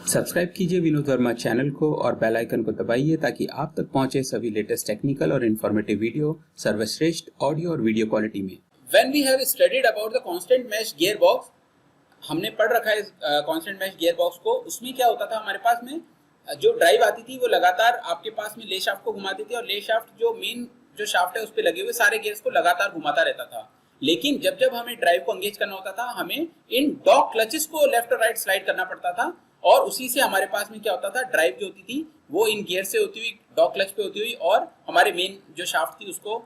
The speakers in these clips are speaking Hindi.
सब्सक्राइब कीजिए विनोद वर्मा चैनल को और बेल आइकन को दबाइए ताकि आप तक पहुंचे सभी लेटेस्ट टेक्निकल और इन्फॉर्मेटिव वीडियो सर्वश्रेष्ठ ऑडियो और वीडियो क्वालिटी में। When we have studied about the constant mesh gearbox, हमने पढ़ रखा है constant mesh gearbox को। उसमें क्या होता था, हमारे पास में जो ड्राइव आती थी वो लगातार आपके पास में ले शाफ्ट को घुमाती थी और ले शाफ्ट जो मेन जो शाफ्ट है उस पर लगे हुए सारे गियर्स को लगातार घुमाता रहता था। लेकिन जब जब हमें ड्राइव को एंगेज करना होता था, हमें इन डॉग क्लचेस को लेफ्ट और राइट स्लाइड करना पड़ता था और उसी से हमारे पास में क्या होता था, ड्राइव जो होती थी वो इन गियर से होती हुई डॉग क्लच पे होती हुई और हमारे मेन जो शाफ्ट थी उसको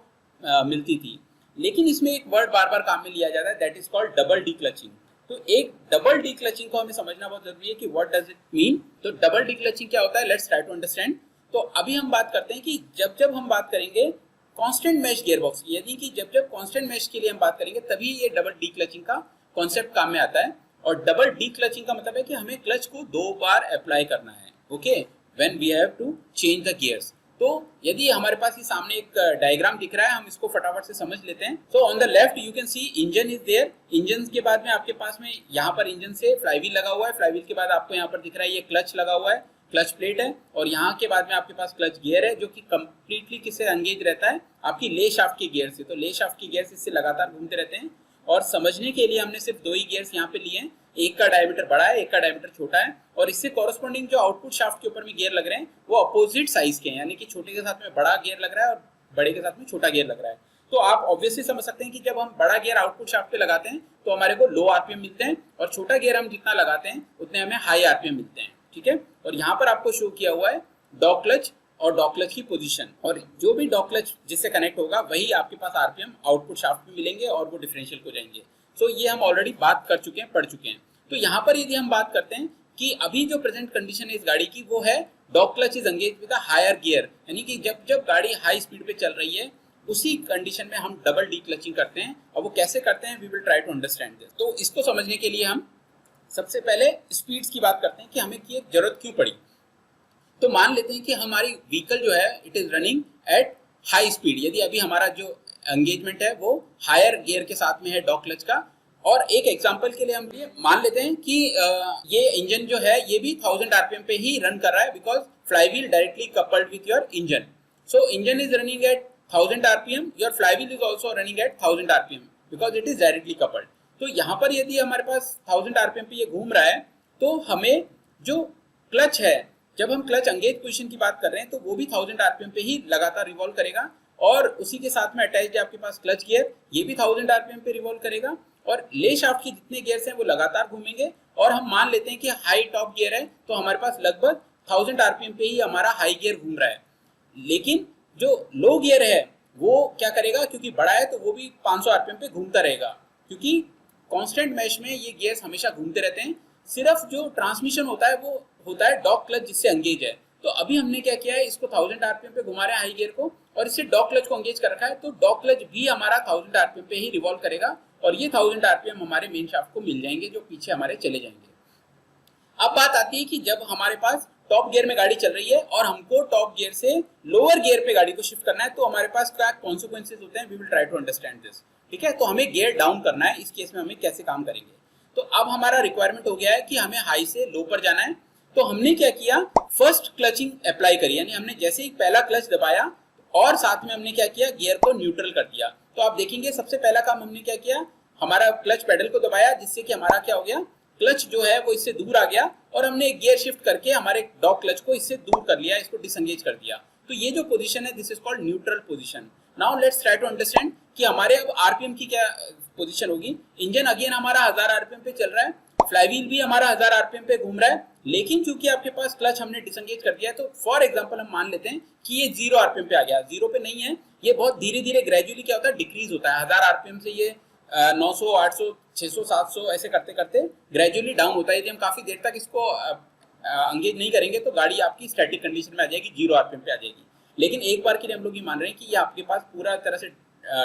मिलती थी। लेकिन इसमें एक वर्ड बार बार काम में लिया जाता है, that is called double D clutching. तो एक डबल डी क्लचिंग को हमें समझना बहुत जरूरी है कि व्हाट डज इट मीन। तो डबल डी क्लचिंग क्या होता है, लेट्स ट्राई टू अंडरस्टैंड। तो अभी हम बात करते हैं कि जब जब हम बात करेंगे कांस्टेंट मैश गियरबॉक्स की, यानी कि जब जब कांस्टेंट मैश के लिए हम बात करेंगे तभी ये डबल डी क्लचिंग का कॉन्सेप्ट काम में आता है। और डबल डी क्लचिंग का मतलब है कि हमें क्लच को 2 बार अप्लाई करना है, okay, when we have to change the gears. तो यदि हमारे पास ये सामने एक डायग्राम दिख रहा है, हम इसको फटाफट से समझ लेते हैं। तो on the left you can see engine is there. Engine के बाद में आपके पास में यहाँ पर इंजन से फ्लाईव्हील लगा हुआ है, फ्लाईव्हील के बाद आपको यहाँ पर दिख रहा है ये क्लच लगा हुआ है, क्लच प्लेट है, और यहाँ के बाद में आपके पास क्लच गियर है जो कि कंप्लीटली किससे एंगेज रहता है, आपकी ले शाफ्ट के गियर से। तो ले शाफ्ट के गियर इससे लगातार घूमते रहते हैं और समझने के लिए हमने सिर्फ 2 ही गियर्स यहाँ पे लिए हैं, एक का डायमीटर बड़ा है, एक का डायमीटर छोटा है, और इससे कॉरस्पॉन्डिंग जो आउटपुट शाफ्ट के ऊपर में गियर लग रहे हैं वो अपोजिट साइज के हैं, यानी कि छोटे के साथ में बड़ा गियर लग रहा है और बड़े के साथ में छोटा गियर लग रहा है। तो आप ऑब्वियसली समझ सकते हैं कि जब हम बड़ा गियर आउटपुट शाफ्ट पे लगाते हैं तो हमारे को लो आरपीएम मिलते हैं और छोटा गियर हम जितना लगाते हैं उतने हमें हाई आरपीएम मिलते हैं, ठीक है। और यहाँ पर आपको शो किया हुआ है डॉग क्लच और डॉग क्लच की पोजीशन, और जो भी डॉग क्लच जिससे कनेक्ट होगा वही आपके पास आरपीएम आउटपुट शाफ्ट में मिलेंगे और वो डिफरेंशियल हो जाएंगे। सो ये हम ऑलरेडी बात कर चुके हैं, पढ़ चुके हैं। तो यहाँ पर यदि हम बात करते हैं कि अभी जो प्रेजेंट कंडीशन है इस गाड़ी की वो है dog clutch is engage with a higher gear, यानी कि जब जब गाड़ी हाई स्पीड पे चल रही है उसी कंडीशन में हम डबल डी क्लचिंग करते हैं। और वो कैसे करते हैं, we will try to understand this. तो इसको समझने के लिए हम सबसे पहले स्पीड्स की बात करते हैं कि हमें की जरूरत क्यों पड़ी। तो मान लेते हैं कि हमारी व्हीकल जो है it is running at high speed, यदि अभी हमारा जो एंगेजमेंट है वो हायर गियर के साथ में है डॉग क्लच का। और एक एग्जांपल के लिए हम लिए मान लेते हैं कि ये इंजन जो है ये भी 1000 आरपीएम पे ही रन कर रहा है, because flywheel directly coupled with your engine. So engine is running at 1000 RPM, your flywheel is also running at 1000 RPM because it is directly coupled. तो यहाँ पर यदि हमारे पास 1000 आरपीएम पे ये घूम रहा है तो हमें जो क्लच है, जब हम क्लच एंगेज पोजीशन की बात कर रहे हैं तो वो भी 1000 आरपीएम पे ही लगातार रिवॉल्व करेगा, और उसी के साथ में अटैच्ड है आपके पास क्लच गियर, ये भी 1000 आरपीएम पे रिवॉल्व करेगा, और ले शाफ्ट के जितने गियर्स हैं वो लगातार घूमेंगे। और हम मान लेते हैं कि हाई टॉप गियर है तो हमारे पास लगभग 1000 आरपीएम पे ही हमारा हाई गियर घूम रहा है। लेकिन जो लो गियर है वो क्या करेगा, क्योंकि बड़ा है तो वो भी 500 आरपीएम पे घूमता रहेगा, क्योंकि कांस्टेंट मैश में ये गियर्स हमेशा घूमते रहते हैं। सिर्फ जो ट्रांसमिशन होता है वो होता है डॉग क्लच जिससे एंगेज है। तो अभी हमने क्या किया है, इसको 1000 आरपीएम पे घुमा रहे हैं हाई गियर को और इससे डॉग क्लच को एंगेज कर रखा है, तो डॉग क्लच भी हमारा 1000 आरपीएम पे ही रिवॉल्व करेगा और ये 1000 आरपीएम हमारे मेन शाफ्ट को मिल जाएंगे जो पीछे हमारे चले जाएंगे। अब बात आती है कि जब हमारे पास टॉप गियर में गाड़ी चल रही है और हमको टॉप गियर से लोअर गियर पे गाड़ी को शिफ्ट करना है तो हमारे पास क्या कॉन्सिक्वेंसेज होते हैं, we will try to understand this, ठीक है। तो हमें गियर डाउन करना है, इस केस में हमें कैसे काम करेंगे। तो अब हमारा रिक्वायरमेंट हो गया है कि हमें हाई से लो पर जाना है। तो हमने क्या किया, फर्स्ट क्लचिंग अप्लाई करी, यानी हमने जैसे ही पहला क्लच दबाया और साथ में हमने क्या किया, गियर को न्यूट्रल कर दिया। तो आप देखेंगे सबसे पहला काम हमने क्या किया, हमारा क्लच पेडल को दबाया जिससे कि हमारा क्या हो गया, क्लच जो है वो इससे दूर आ गया और हमने एक गियर शिफ्ट करके हमारे डॉग क्लच को इससे दूर कर लिया, इसको डिसएंगेज कर दिया। तो ये जो पोजीशन है this is called neutral position. Now let's try to understand कि हमारे अब आरपीएम की क्या पोजीशन होगी। इंजन अगेन हमारा 1000 आरपीएम पे चल रहा है, फ्लाईव्हील भी हमारा 1000 आरपीएम पे घूम रहा है, लेकिन चूंकि आपके पास क्लच हमने डिसएंगेज कर दिया है तो फॉर एग्जांपल हम मान लेते हैं कि ये 0 आरपीएम पे आ गया। 0 पे नहीं है, ये बहुत धीरे धीरे ग्रेजुअली क्या होता है, डिक्रीज होता है। 1000 आरपीएम से ये 900, 800, 600, 700 ऐसे करते करते ग्रेजुअली डाउन होता है। यदि हम काफी देर तक इसको एंगेज नहीं करेंगे तो गाड़ी आपकी स्टैटिक कंडीशन में आ जाएगी, 0 आरपीएम पे आ जाएगी। लेकिन एक बार के लिए हम लोग ये मान रहे हैं कि ये आपके पास पूरा तरह से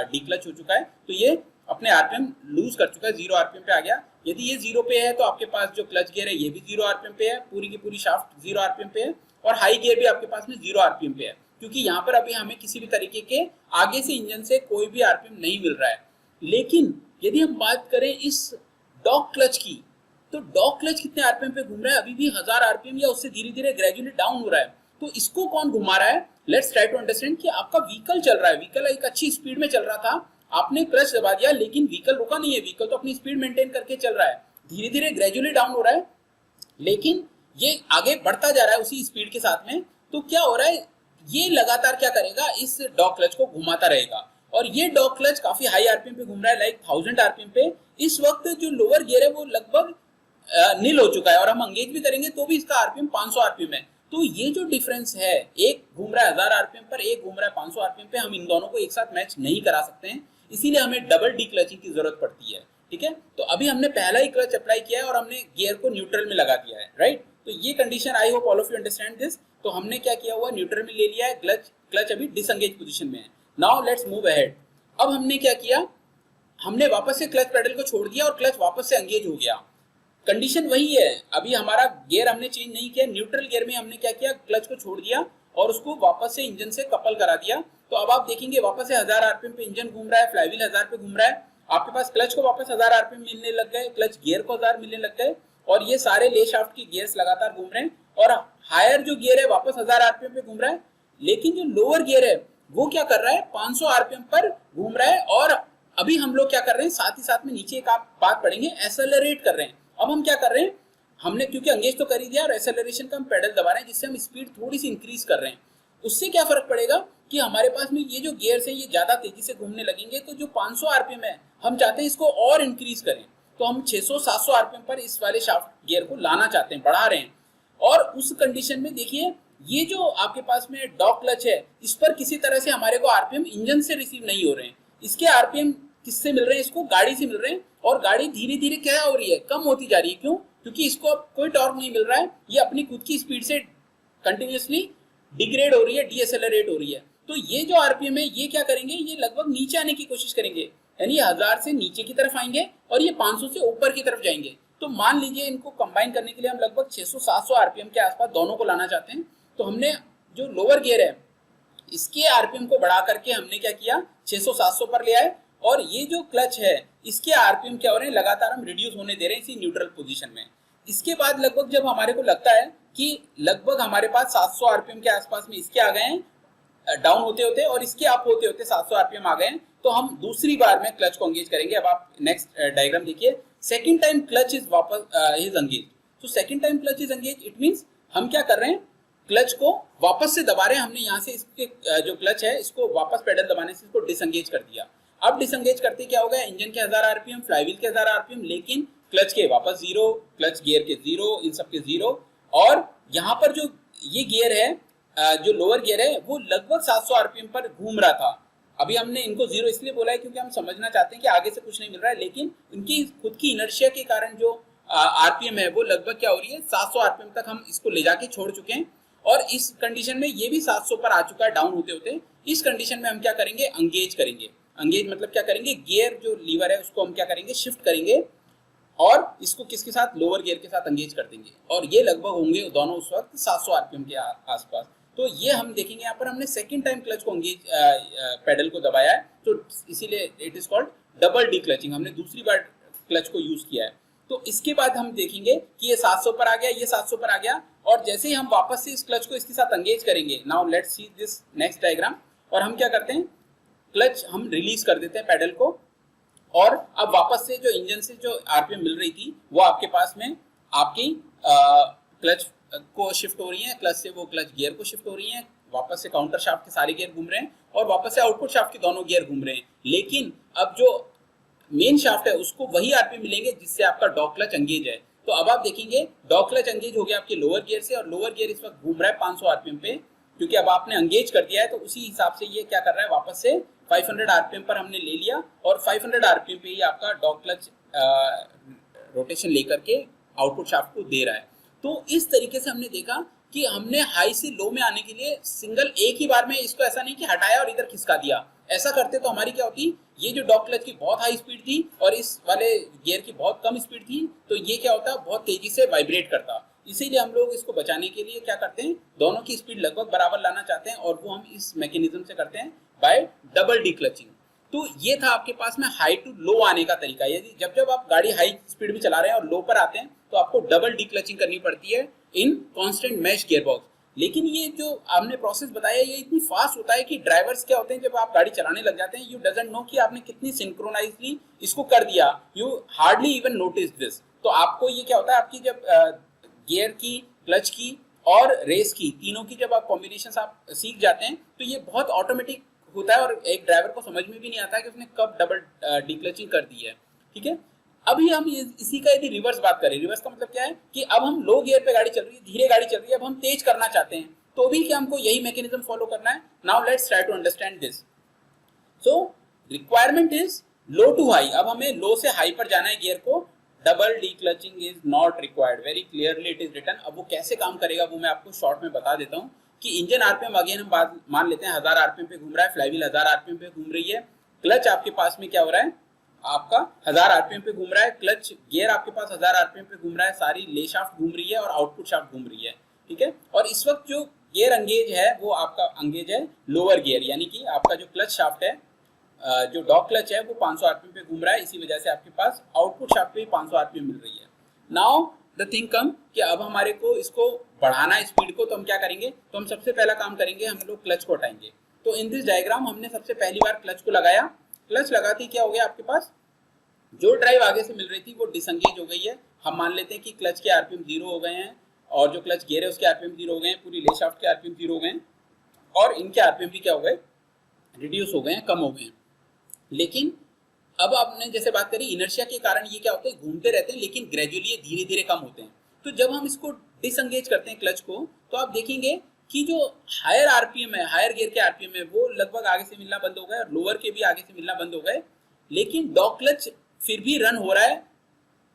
डिक्लच हो चुका है, तो ये अपने आरपीएम लूज कर चुका है, 0 आरपीएम पे आ गया। यदि ये 0 पे है तो आपके पास जो क्लच गियर है ये भी 0 आरपीएम पे है, पूरी की पूरी शाफ्ट 0 आरपीएम पे है, और हाई गियर भी आपके पास में 0 आरपीएम पे है, क्योंकि यहाँ पर अभी हमें किसी भी तरीके के आगे से इंजन से कोई भी आरपीएम नहीं मिल रहा है। लेकिन यदि हम बात करें इस डॉग क्लच की, तो डॉग क्लच कितने आरपीएम पे घूम रहा है? अभी भी 1000 आरपीएम या उससे धीरे धीरे ग्रेजुअली डाउन हो रहा है। तो इसको कौन घुमा रहा है? लेट्स ट्राई टू अंडरस्टैंड कि आपका व्हीकल चल रहा है, व्हीकल एक अच्छी स्पीड में चल रहा था, आपने क्लच दबा दिया लेकिन व्हीकल रुका नहीं है, व्हीकल तो अपनी स्पीड मेंटेन करके चल रहा है, धीरे धीरे ग्रेजुअली डाउन हो रहा है लेकिन ये आगे बढ़ता जा रहा है उसी स्पीड के साथ में। तो क्या हो रहा है, ये लगातार क्या करेगा, इस डॉग क्लच को घुमाता रहेगा और ये डॉग क्लच काफी हाई आरपीएम पे घूम रहा है, लाइक 1000 आरपीएम पे। इस वक्त जो लोअर गियर है वो लगभग नील हो चुका है और हम अंगेज भी करेंगे तो भी इसका आरपीएम 500 आरपीएम है। तो ये जो डिफरेंस है, एक घूम रहा है 1000 आरपीएम पर, एक घूम रहा है 500 आरपीएम पे, हम इन दोनों को एक साथ मैच नहीं करा सकते हैं, इसीलिए हमें डबल डी क्लचिंग की जरूरत पड़ती है। ठीक है, तो अभी हमने पहला ही क्लच अप्लाई किया है और हमने गियर को न्यूट्रल में लगा दिया है, राइट। तो ये condition, I hope all of you understand this. तो हमने क्या किया हुआ, न्यूट्रल में ले लिया है, क्लच अभी डिसएंगेज पोजीशन में है। Now let's move ahead. अब हमने क्या किया, हमने वापस से क्लच पेडल को छोड़ दिया और क्लच वापस से एंगेज हो गया। कंडीशन वही है, अभी हमारा गियर हमने चेंज नहीं किया, न्यूट्रल गियर में हमने क्या किया, क्लच को छोड़ दिया और उसको वापस से इंजन से कपल करा दिया। तो अब आप देखेंगे वापस से 1000 आरपीएम पे इंजन घूम रहा है, फ्लाईव्हील 1000 पे घूम रहा है, आपके पास क्लच को वापस 1000 आरपीएम मिलने लग गए, क्लच गियर को 1000 मिलने लग गए और ये सारे ले शाफ्ट के गियर्स लगातार घूम रहे हैं और हायर जो गियर है वापस 1000 आरपीएम पे घूम रहा है, लेकिन जो लोअर गियर है वो क्या कर रहा है, 500 आरपीएम पर घूम रहा है। और अभी हम लोग क्या कर रहे हैं, साथ ही साथ में नीचे एक आप बात पढ़ेंगे, एक्सेलरेट कर रहे हैं। अब हम क्या कर रहे हैं, हमने क्योंकि एंगेज तो कर ही दिया और एक्सेलरेशन का हम पेडल दबा रहे हैं जिससे हम स्पीड थोड़ी सी इंक्रीज कर रहे हैं। उससे क्या फर्क पड़ेगा कि हमारे पास में ये जो गियर्स हैं ये ज्यादा तेजी से घूमने लगेंगे, तो जो 500 आरपीएम है हम चाहते हैं इसको और इंक्रीज करें, तो हम 600-700 आरपीएम पर इस वाले शाफ्ट गियर को लाना चाहते हैं, बढ़ा रहे हैं। और उस कंडीशन में देखिए, ये जो आपके पास में डॉग क्लच है इस पर किसी तरह से हमारे को आरपीएम इंजन से रिसीव नहीं हो रहे हैं, इसके आरपीएम किससे मिल रहे हैं, इसको गाड़ी से मिल रहे हैं और गाड़ी धीरे धीरे क्या हो रही है, कम होती जा रही है। क्यों? क्योंकि इसको अब कोई टॉर्क नहीं मिल रहा है, ये अपनी खुद की स्पीड से कंटिन्यूअसली डिग्रेड हो रही है, डीएसेलरेट हो रही है। तो ये जो आरपीएम है ये क्या करेंगे, ये लगभग नीचे आने की कोशिश करेंगे, यानी 1000 से नीचे की तरफ आएंगे और ये 500 से ऊपर की तरफ जाएंगे। तो मान लीजिए इनको कंबाइन करने के लिए हम लगभग 600-700 आरपीएम के आसपास दोनों को लाना चाहते हैं। तो हमने जो लोअर गियर है इसके आरपीएम को बढ़ा करके हमने क्या किया, 600-700 पर ले आए और ये जो क्लच है इसके आरपीएम क्या हो रहे हैं, लगातार हम रिड्यूस होने दे रहे हैं इसी न्यूट्रल पोजीशन में। इसके बाद लगभग जब हमारे को लगता है कि लगभग हमारे पास 700 आरपीएम के आसपास में इसके आ गए हैं डाउन होते होते और इसके अप होते होते 700 आरपीएम आ गए हैं, तो हम दूसरी बार में क्लच को एंगेज करेंगे। अब आप नेक्स्ट डायग्राम देखिए, सेकंड टाइम क्लच इज वापस इज एंगेज। तो second time clutch is engage, it means हम क्या कर रहे हैं, क्लच को वापस से दबा रहे हैं। हमने यहाँ से इसके जो क्लच है इसको वापस पेडल दबाने से इसको डिसएंगेज कर दिया। अब डिसएंगेज करते क्या हो गया, इंजन के 1000 आरपीएम, फ्लाईव्हील के 1000 आरपीएम, लेकिन क्लच के वापस 0, क्लच गियर के 0, इन सब के 0। और यहाँ पर जो ये गियर है जो लोअर गियर है वो लगभग 700 आरपीएम पर घूम रहा था। अभी हमने इनको 0 इसलिए बोला है क्योंकि हम समझना चाहते हैं कि आगे से कुछ नहीं मिल रहा है, लेकिन उनकी खुद की इनर्शिया के कारण जो आरपीएम है वो लगभग क्या हो रही है, 700 आरपीएम तक हम इसको ले जाके छोड़ चुके हैं। और इस कंडीशन में ये भी 700 पर आ चुका है डाउन होते होते। इस कंडीशन में हम क्या करेंगे, एंगेज करेंगे। एंगेज मतलब क्या करेंगे, गियर जो लीवर है उसको हम क्या करेंगे, शिफ्ट करेंगे और इसको किसके साथ, लोअर गियर के साथ एंगेज कर देंगे और ये लगभग होंगे दोनों उस वक्त 700 आरपीएम के आसपास। तो ये हम देखेंगे यहाँ पर हमने सेकंड टाइम क्लच को एंगेज पेडल को दबाया है, तो इसीलिए it is called double D clutching, हमने दूसरी बार क्लच को यूज किया है। तो इसके बाद हम देखेंगे कि ये 700 पर आ गया, ये 700 पर आ गया और जैसे ही हम वापस से इस क्लच को इसके साथ एंगेज करेंगे, now let's see this next diagram. और हम क्या करते हैं, क्लच हम रिलीज कर देते हैं पेडल को और अब वापस से जो इंजन से जो आरपीएम मिल रही थी वो आपके पास में आपकी क्लच को शिफ्ट हो रही है, क्लच से वो क्लच गियर को शिफ्ट हो रही है, वापस से काउंटर शाफ्ट के सारे गियर घूम रहे हैं और वापस से आउटपुट शाफ्ट के दोनों गियर घूम रहे हैं। लेकिन अब जो मेन शाफ्ट है उसको वही आरपीएम मिलेंगे जिससे आपका डॉग क्लच एंगेज है। तो अब आप देखेंगे डॉग क्लच एंगेज हो गया आपके लोअर गियर से और लोअर गियर इस वक्त घूम रहा है 500 आरपीएम पे, क्योंकि अब आपने एंगेज कर दिया है। तो उसी हिसाब से ये क्या कर रहा है, वापस से 500 आरपीएम पर हमने ले लिया और 500 आरपीएम पे ही आपका डॉग क्लच रोटेशन लेकर के आउटपुट शाफ्ट को दे रहा है। तो इस तरीके से हमने देखा कि हमने हाई से लो में आने के लिए सिंगल एक ही बार में इसको ऐसा नहीं कि हटाया और इधर खिसका दिया, ऐसा करते तो हमारी क्या होती, ये जो डॉग क्लच की बहुत हाई स्पीड थी और इस वाले गियर की बहुत कम स्पीड थी, तो ये क्या होता, बहुत तेजी से वाइब्रेट करता। इसीलिए हम लोग इसको बचाने के लिए क्या करते हैं, दोनों की स्पीड लगभग बराबर लाना चाहते हैं और वो हम इस मैकेनिज्म से करते हैं बाय डबल डी क्लचिंग। तो ये था आपके पास में हाई टू लो आने का तरीका। यदि जब जब आप गाड़ी हाई स्पीड में चला रहे हैं और लो पर आते हैं तो आपको डबल डीक्लचिंग करनी पड़ती है इन कांस्टेंट मैश गियरबॉक्स। लेकिन ये जो आपने प्रोसेस बताया ये इतनी फास्ट होता है कि ड्राइवर्स क्या होते हैं जब आप गाड़ी चलाने लग जाते हैं, यू डजंट नो कि आपने कितनी सिंक्रोनाइजली इसको कर दिया, you hardly even notice this. तो आपको ये क्या होता है, आपकी जब गियर की, क्लच की और रेस की, तीनों की जब आप कॉम्बिनेशन आप सीख जाते हैं तो ये बहुत ऑटोमेटिक होता है और एक ड्राइवर को समझ में भी नहीं आता कि उसने कब डबल डीक्लचिंग कर दी है। ठीक है, अभी हम इसी का यदि रिवर्स बात करें, रिवर्स का मतलब क्या है कि अब हम लो गियर पे गाड़ी चल रही है, धीरे गाड़ी चल रही है, अब हम तेज करना चाहते हैं, तो भी क्या हमको यही मैकेनिज्म फॉलो करना है। Now let's try to understand this. So requirement is low to high, अब हमें लो से हाई पर जाना है गियर को, double declutching is not required, very clearly it is written. अब वो कैसे काम करेगा वो मैं आपको शॉर्ट में बता देता हूँ कि इंजन आरपीएम अगेन हम बात मान लेते हैं 1000 आरपीएम पे घूम रहा है, फ्लाईव्हील 1000 आरपीएम पे घूम रही है, क्लच आपके पास में क्या हो रहा है, आपका 1000 आरपीएम पे घूम रहा है, क्लच गियर आपके पास 1000 आरपीएम पे घूम रहा है, सारी ले शाफ्ट घूम रही है और आउटपुट शाफ्ट घूम रही है। ठीक है, और इस वक्त जो गियर अंगेज है वो आपका अंगेज है लोअर गियर, यानी कि आपका जो क्लच शाफ्ट है, जो डॉग क्लच है वो 500 आरपीएम पे घूम रहा है, इसी वजह से आपके पास आउटपुट शाफ्ट पे 500 आरपीएम मिल रही है। नाउ द थिंग कम कि अब हमारे को इसको बढ़ाना है स्पीड को, तो हम क्या करेंगे, तो हम सबसे पहला काम करेंगे, हम लोग क्लच को हटाएंगे। तो इन दिस डायग्राम हमने सबसे पहली बार क्लच को लगाया, क्लच लगाते ही क्या हो गया, आपके पास जो ड्राइव आगे से मिल रही थी वो डिसंगेज हो गई है। हम मान लेते हैं कि क्लच के आरपीएम 0 हो गए हैं और जो क्लच गियर है उसके आरपीएम 0 हो गए हैं, पूरी ले शाफ्ट के आरपीएम 0 हो गए हैं और इनके आरपीएम भी क्या हो गए, रिड्यूस हो गए हैं, कम हो गए हैं। लेकिन अब आपने जैसे बात करी इनर्शिया के कारण ये क्या होते हैं, घूमते रहते हैं लेकिन ग्रेजुअली धीरे धीरे कम होते हैं। तो जब हम इसको डिसंगेज करते हैं क्लच को, तो आप देखेंगे कि जो हायर आरपीएम है, हायर गियर के आरपीएम है, वो लगभग आगे से मिलना बंद हो गए और लोअर के भी आगे से मिलना बंद हो गए। लेकिन डॉग क्लच फिर भी रन हो रहा है,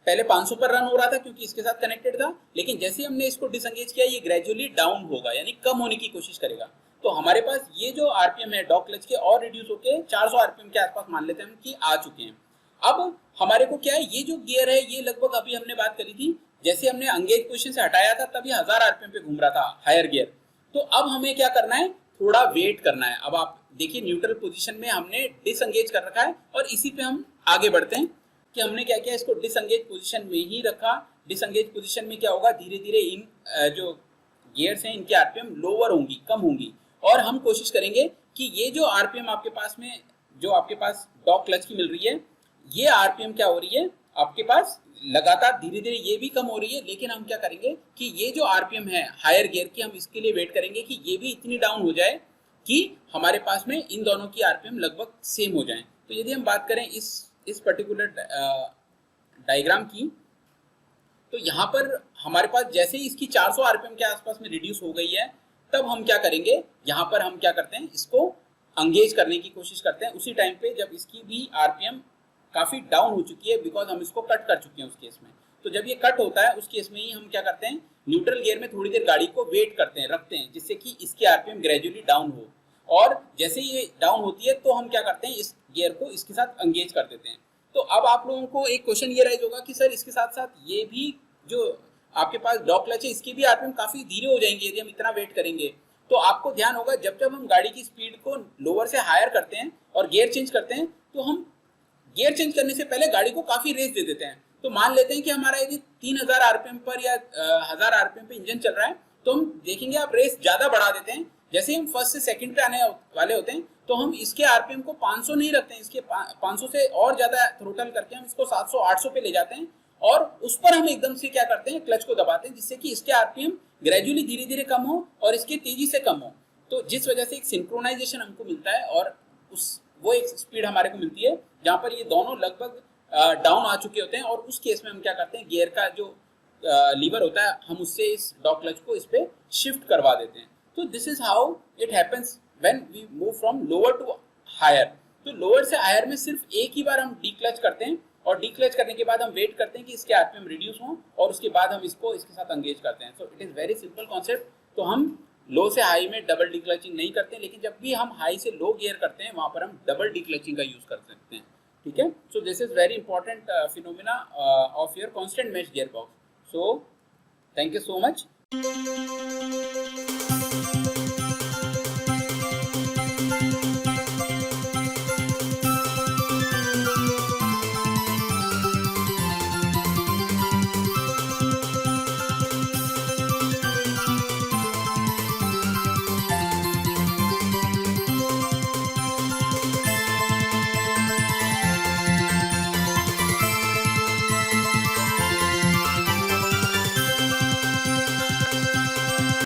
पहले 500 पर रन हो रहा था क्योंकि इसके साथ कनेक्टेड था, लेकिन जैसे ही हमने इसको डिसंगेज किया ये ग्रेजुअली डाउन होगा, यानी कम होने की कोशिश करेगा। तो हमारे पास ये जो आरपीएम है डॉग क्लच के और रिड्यूस होके 400 आरपीएम के आसपास मान लेते हैं हम कि आ चुके हैं। अब हमारे को क्या है, ये जो गियर है ये लगभग अभी हमने बात करी थी, जैसे हमने अंगेज पोजीशन से हटाया था तभी 1000 आरपीएम पे घूम रहा था हायर गियर। तो अब हमें क्या करना है, थोड़ा वेट करना है। अब आप देखिए न्यूट्रल पोजीशन में हमने डिसंगेज कर रखा है और इसी पे हम आगे बढ़ते हैं कि हमने क्या किया, इसको डिसंगेज पोजीशन में ही रखा। डिसंगेज पोजीशन में क्या होगा, धीरे धीरे इन जो गियर्स हैं इनके आरपीएम लोअर होंगी, कम होंगी, और हम कोशिश करेंगे कि ये जो आरपीएम आपके पास में, जो आपके पास डॉग क्लच की मिल रही है, ये आरपीएम क्या हो रही है आपके पास लगातार धीरे धीरे ये भी कम हो रही है। लेकिन हम क्या करेंगे कि ये जो आरपीएम है हायर गियर की, हम इसके लिए वेट करेंगे कि ये भी इतनी डाउन हो जाए कि हमारे पास में इन दोनों की आरपीएम लगभग सेम हो जाए। तो यदि हम बात करें इस पर्टिकुलर डायग्राम की, तो यहाँ पर हमारे पास जैसे ही इसकी 400 आरपीएम के आसपास में रिड्यूस हो गई है, तब हम क्या करेंगे, यहाँ पर हम क्या करते हैं, इसको अंगेज करने की कोशिश करते हैं उसी टाइम पे जब इसकी भी आरपीएम काफी डाउन हो चुकी है, बिकॉज हम इसको कट कर चुके हैं उस केस में। तो जब ये कट होता है उस केस में ही हम क्या करते हैं, न्यूट्रल गियर में थोड़ी देर गाड़ी को वेट करते हैं, रखते हैं, जिससे कि इसकी आरपीएम ग्रेजुअली डाउन हो। और जैसे ये डाउन होती है तो हम क्या करते हैं, इस गियर को इसके साथ अंगेज कर देते हैं। तो अब आप लोगों को एक क्वेश्चन ये राइज होगा कि सर इसके साथ साथ ये भी जो आपके पास डॉग क्लच है इसकी भी आरपीएम काफी धीरे हो जाएंगे यदि हम इतना वेट करेंगे। तो आपको ध्यान होगा जब जब हम गाड़ी की स्पीड को लोअर से हायर करते हैं और गियर चेंज करते हैं, तो हम गियर चेंज करने से पहले गाड़ी को काफी रेस दे देते हैं। तो मान लेते हैं कि हमारा यदि 3000 आरपीएम पर या 1000 आरपीएम पे इंजन चल रहा है, तो हम देखेंगे आप रेस ज्यादा बढ़ा देते हैं। जैसे ही हम फर्स्ट से सेकंड पे आने वाले होते हैं तो हम इसके आरपीएम को 500 नहीं रखते हैं, इसके 500 से और ज्यादा थ्रोटल करके हम इसको 700 800 पे ले जाते हैं और उस पर हम एकदम से क्या करते हैं, क्लच को दबाते हैं, जिससे कि इसके आरपीएम ग्रेजुअली धीरे धीरे कम हो और इसके तेजी से कम हो। तो जिस वजह से एक सिंक्रोनाइजेशन हमको मिलता है और वो एक स्पीड हमारे को मिलती है जहाँ पर ये दोनों लगभग डाउन आ चुके होते हैं। और उस केस में हम क्या करते हैं, गियर का जो लीवर होता है हम उससे इस डॉग क्लच को इस पे शिफ्ट करवा देते हैं। तो this is how it happens when we move from lower to higher. तो लोअर से हायर में सिर्फ एक ही बार हम डी क्लच करते हैं और डी क्लच करने के बाद हम वेट करते हैं कि इसके आरपीएम रिड्यूस हो और उसके बाद हम इसको इसके साथ एंगेज करते हैं। So it is very simple concept. तो हम लो से हाई में डबल डी क्लचिंग नहीं करते, लेकिन जब भी हम हाई से लो गियर करते हैं वहां पर हम डबल डी क्लचिंग का यूज कर सकते हैं। ठीक है, so this is very important phenomena of your constant mesh gearbox. So thank you so much.